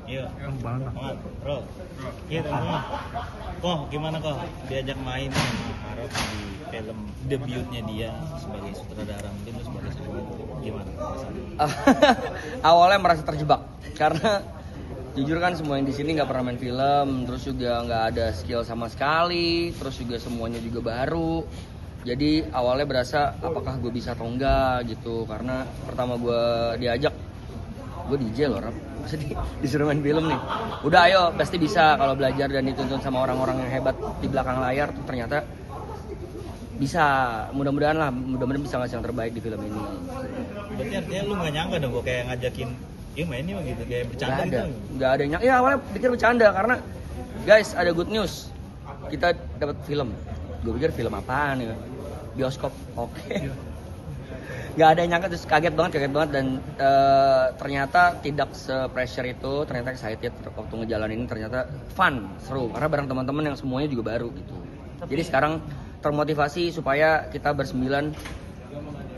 Iya. Banget. Banget, bro. Iya, teman-teman. Kok gimana kok diajak main sama Arab di film debutnya dia sebagai sutradara, mungkin lu sebagai sahabat, gimana rasanya? Awalnya merasa terjebak karena jujur kan semua yang di sini nggak pernah main film, terus juga nggak ada skill sama sekali, terus juga semuanya juga baru. Jadi awalnya berasa apakah gue bisa atau enggak gitu, karena pertama gue diajak, gue DJ loh Rap, maksudnya disuruh main film nih. Udah ayo pasti bisa kalau belajar dan dituntun sama orang-orang yang hebat di belakang layar, tuh ternyata bisa. Mudah-mudahan bisa ngasih yang terbaik di film ini. Berarti artinya lu nggak nyangka dong kok kayak ngajakin, iya main nih gitu, kayak bercanda gitu. Nggak ada yang nyangka. Ya awalnya pikir bercanda karena guys ada good news, kita dapat film. Gue pikir film apaan ya, bioskop. Oke. Nggak ada yang nyangka, terus kaget banget dan ternyata tidak se-pressure itu, ternyata excited waktu ngejalanin ini, ternyata fun, seru karena bareng teman-teman yang semuanya juga baru gitu. Jadi sekarang termotivasi supaya kita bersembilan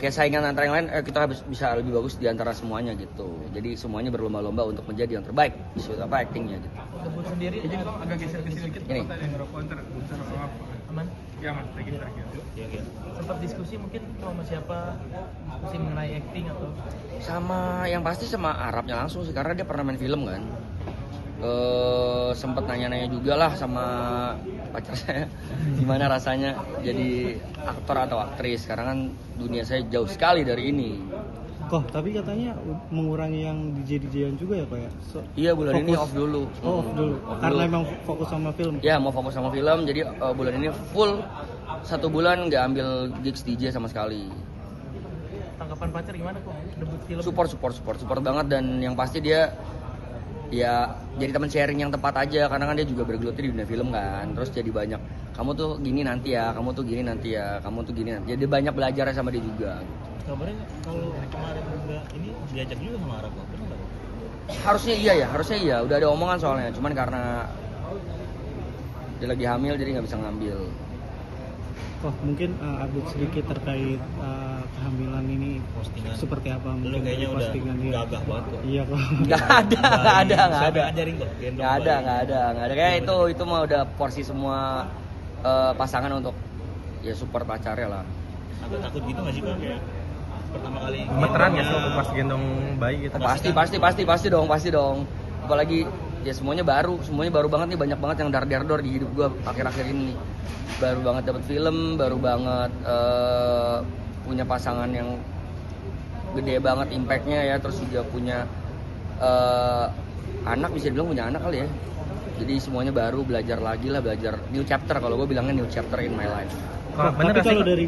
kayak saingan antara yang lain, kita harus bisa lebih bagus di antara semuanya gitu. Jadi semuanya berlomba-lomba untuk menjadi yang terbaik di actingnya gitu. Debut sendiri Agak geser ke sini dikit. Ini. aman. Ya mas, lagi terakhir. Iya. Sempat diskusi mungkin sama siapa, diskusi mengenai acting atau Sama yang pasti sama Arabnya langsung sih, karena dia pernah main film kan. Sempet nanya-nanya juga lah sama pacar saya gimana rasanya jadi aktor atau aktris, karena kan dunia saya jauh sekali dari ini. Kok tapi katanya mengurangi yang DJ-DJ-an juga ya Pak ya? Iya bulan ini Fokus. off dulu. Off dulu. Karena emang fokus sama film. Ya mau fokus sama film, jadi bulan ini full 1 bulan nggak ambil gigs DJ sama sekali. tanggapan pacar gimana kok debut film? Support banget, dan yang pasti dia ya jadi teman sharing yang tepat aja, karena kan dia juga bergeluti di dunia film kan. Terus jadi banyak, kamu tuh gini nanti ya, kamu tuh gini nanti ya, kamu tuh gini nanti. Jadi banyak belajarnya sama dia juga. Kabarnya kalau kemarin juga ini diajak juga sama Arab kok, bener nggak? Harusnya iya, udah ada omongan soalnya, cuman karena dia lagi hamil jadi nggak bisa ngambil. Kok mungkin update sedikit terkait kehamilan ini Postingan. seperti apa? Lu mungkin kayaknya dari udah postingan dia. gagah banget kok. Iya kok. Nggak ada. Siapa yang ngajarin kok? Gendong Nggak bayi. ada. Kayak itu mah udah porsi semua pasangan untuk ya support pacarnya lah. Takut gitu nggak sih Pak? Kayak pertama kali Gemeteran ya sih pas gendong bayi gitu. Pasti dong. Apalagi ya semuanya baru banget nih, banyak banget yang dar-dar di hidup gua akhir-akhir ini. Baru banget dapat film, baru banget punya pasangan yang gede banget impactnya ya, terus juga punya anak, bisa dibilang punya anak kali ya. Jadi semuanya baru, belajar new chapter, kalau gue bilangnya new chapter in my life. Kok bener Tapi nggak sih, kalau Kok? dari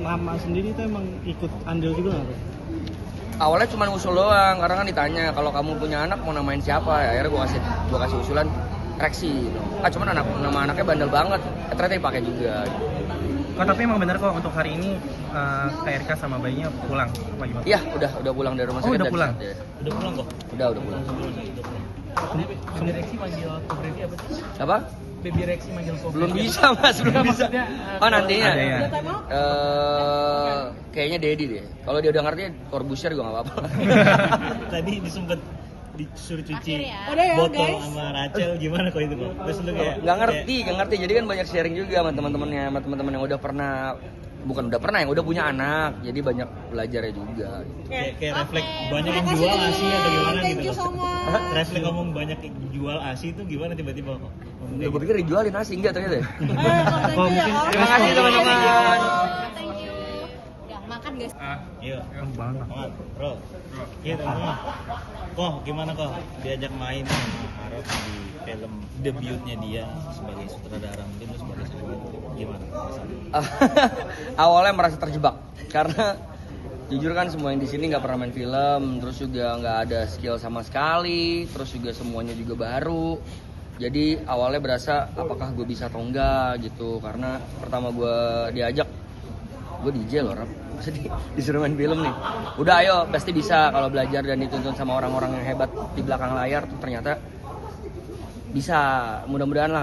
Mama sendiri itu emang ikut andil juga nggak Pak? Awalnya cuma usul doang, karena kan ditanya kalau kamu punya anak mau namain siapa, ya, akhirnya gue kasih usulan Rexy. Cuman nama anaknya bandel banget, ternyata dipakai juga. Kok tapi emang bener kok untuk hari ini Kak Erika sama bayinya pulang apa gimana? Iya, udah pulang dari rumah Oh, sakit. udah dan pulang? saat, ya. Udah pulang kok. Udah pulang. Baby Rexy manggil Ko Brevi apa sih? Apa? Baby Rexy manggil Ko Belum Brevi bisa mas, belum bisa. Oh nantinya. Ada ya? Kayaknya Dedi deh. Kalau dia udah ngerti, Corbusier juga nggak apa-apa. Tadi disempet disuruh cuci Udah ya, botol guys. sama Rachel, gimana kok itu kok? Terus lu kayak Nggak ngerti. Jadi kan banyak sharing juga sama teman-teman yang udah pernah, yang udah punya anak. Jadi banyak belajarnya juga. kayak refleks banyak yang jual ASI atau gimana Thank gitu you loh. so much. Refleks ngomong banyak yang jual ASI itu gimana tiba-tiba kok? Ngomong kayak Gue pikir dijualin nasi, enggak ternyata. Thank you ya. Terima kasih teman-teman. Thank you. Ya, makan guys. Iya. Banget. Banget, bro. Iya teman-teman. Kok gimana kok diajak main sama Arab di film debutnya dia sebagai sutradara, mungkin lu sebagai sahabat, gimana rasanya? Awalnya merasa terjebak karena jujur kan semua yang di sini nggak pernah main film, terus juga nggak ada skill sama sekali, terus juga semuanya juga baru. Jadi awalnya berasa apakah gue bisa atau enggak gitu, karena pertama gue diajak, gue DJ loh Rap, maksudnya disuruh main film nih. Udah ayo pasti bisa kalau belajar dan dituntun sama orang-orang yang hebat di belakang layar, tuh ternyata bisa. Mudah-mudahan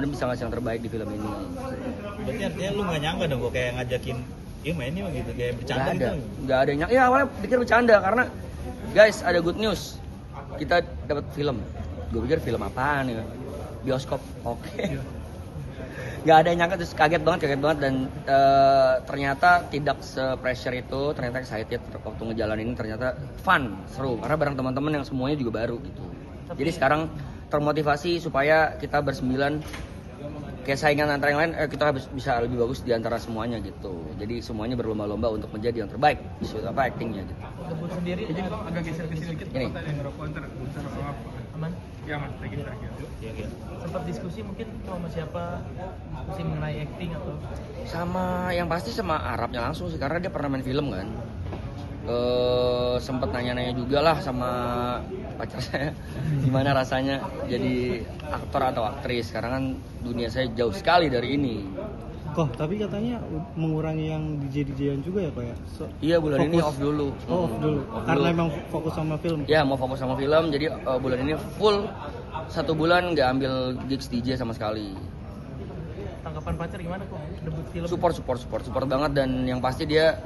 bisa ngasih yang terbaik di film ini. Berarti artinya lu nggak nyangka dong kok kayak ngajakin, iya main nih gitu, kayak bercanda gitu. Nggak ada yang nyangka. Ya awalnya pikir bercanda karena guys ada good news, kita dapat film. gue pikir film apaan ya, bioskop. Oke. Nggak ada yang nyangka, terus kaget banget dan ternyata tidak se-pressure itu, ternyata excited waktu ngejalanin ini, ternyata fun, seru karena bareng teman-teman yang semuanya juga baru gitu. Jadi sekarang termotivasi supaya kita bersembilan kayak saingan antara yang lain, kita harus bisa lebih bagus di antara semuanya gitu. Jadi semuanya berlomba-lomba untuk menjadi yang terbaik di actingnya gitu. Debut sendiri agak geser ke sini dikit. Ini. aman. Ya mas, lagi Iya, iya. Sempat diskusi mungkin sama siapa, diskusi mengenai acting atau Sama yang pasti sama Arabnya langsung sih, karena dia pernah main film kan. Sempet nanya-nanya juga lah sama pacar saya gimana rasanya jadi aktor atau aktris, karena kan dunia saya jauh sekali dari ini. Kok tapi katanya mengurangi yang DJ-DJan juga ya Pak ya? Iya, bulan ini Fokus. off dulu. Off dulu. Off Karena dulu. emang fokus sama film. Ya, mau fokus sama film, jadi bulan ini full 1 bulan nggak ambil gigs DJ sama sekali. tanggapan pacar gimana kok debut film? Support banget, dan yang pasti dia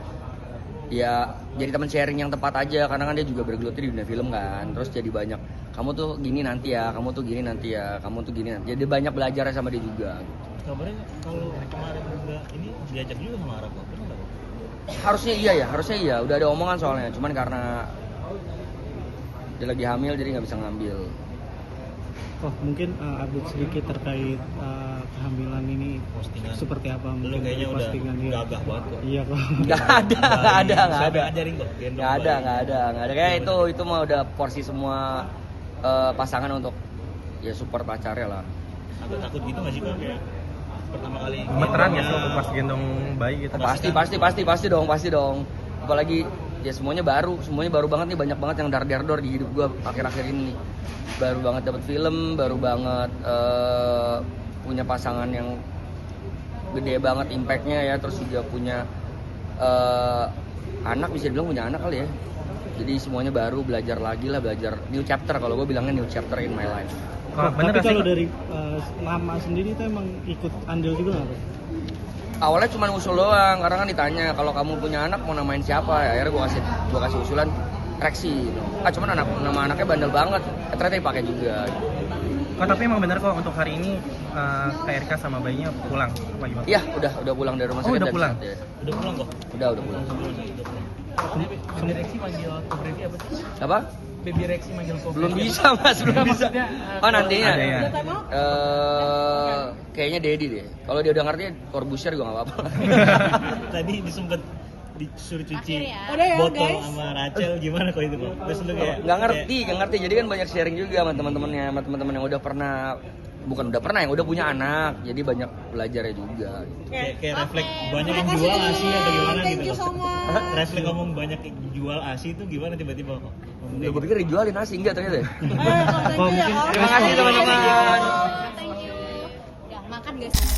ya jadi teman sharing yang tepat aja, karena kan dia juga bergeluti di dunia film kan. Terus jadi banyak, kamu tuh gini nanti ya, kamu tuh gini nanti ya, kamu tuh gini nanti. Jadi banyak belajar sama dia juga. Kabarnya kalau kemarin juga ini diajak juga sama Arab, benar nggak? Harusnya iya, udah ada omongan soalnya, cuman karena dia lagi hamil jadi nggak bisa ngambil. Oh mungkin update sedikit terkait kehamilan ini Postingan. seperti apa? Lu mungkin kayaknya udah postingan dia. gagah banget kok. Iya kok. Nggak ada. Siapa yang ngajarin kok? Gendong Nggak bayi. ada. Kayak itu mah udah porsi semua pasangan untuk ya support pacarnya lah. Agak takut gitu nggak sih Pak? Kayak pertama kali Gemeteran ya gendongnya- sih pas gendong bayi gitu. Pasti dong. Apalagi ya semuanya baru banget nih, banyak banget yang dar-dar di hidup gua akhir-akhir ini nih. Baru banget dapat film, baru banget punya pasangan yang gede banget impactnya ya, terus juga punya anak, bisa dibilang punya anak kali ya. Jadi semuanya baru, belajar new chapter, kalau gue bilangnya new chapter in my life. Kok Tapi bener gak sih? kalau dari Mama sendiri itu emang ikut andil juga nggak Pak? Awalnya cuma usul doang, karena kan ditanya kalau kamu punya anak mau namain siapa, ya, akhirnya gue kasih usulan Rexy. Cuman nama anaknya bandel banget, ternyata dipakai juga. Kok tapi emang bener kok untuk hari ini KRK sama bayinya pulang apa gimana? Iya, udah pulang dari rumah Oh, sakit. udah dan pulang? sehat ya. Udah pulang kok. Udah pulang. Baby Rexy manggil Ko Brevi apa sih? Apa? Baby Rexy manggil Ko Belum Brevi. bisa mas, belum bisa. Oh nantinya. Ada ya. Kayaknya Dedi deh. Kalau dia udah ngerti, Corbusier juga nggak apa-apa. Tadi disempet disuruh cuci Akhir ya. Udah ya, botol guys. sama Rachel, gimana kok itu Pak? Terus lu kayak Nggak ngerti. Jadi kan banyak sharing juga sama teman-temannya, sama teman-teman yang udah pernah, yang udah punya anak. Jadi banyak belajarnya juga. kayak refleks banyak Terima yang kasih jual teman-teman. ASI atau gimana Thank gitu you Pak? so much. Refleks ngomong banyak yang jual ASI itu gimana tiba-tiba kok? Ya, gue pikir dijualin nasi, enggak ternyata. Thank you ya, Kok mungkin Om. Terima kasih teman-teman. Thank you. Ya, makan guys.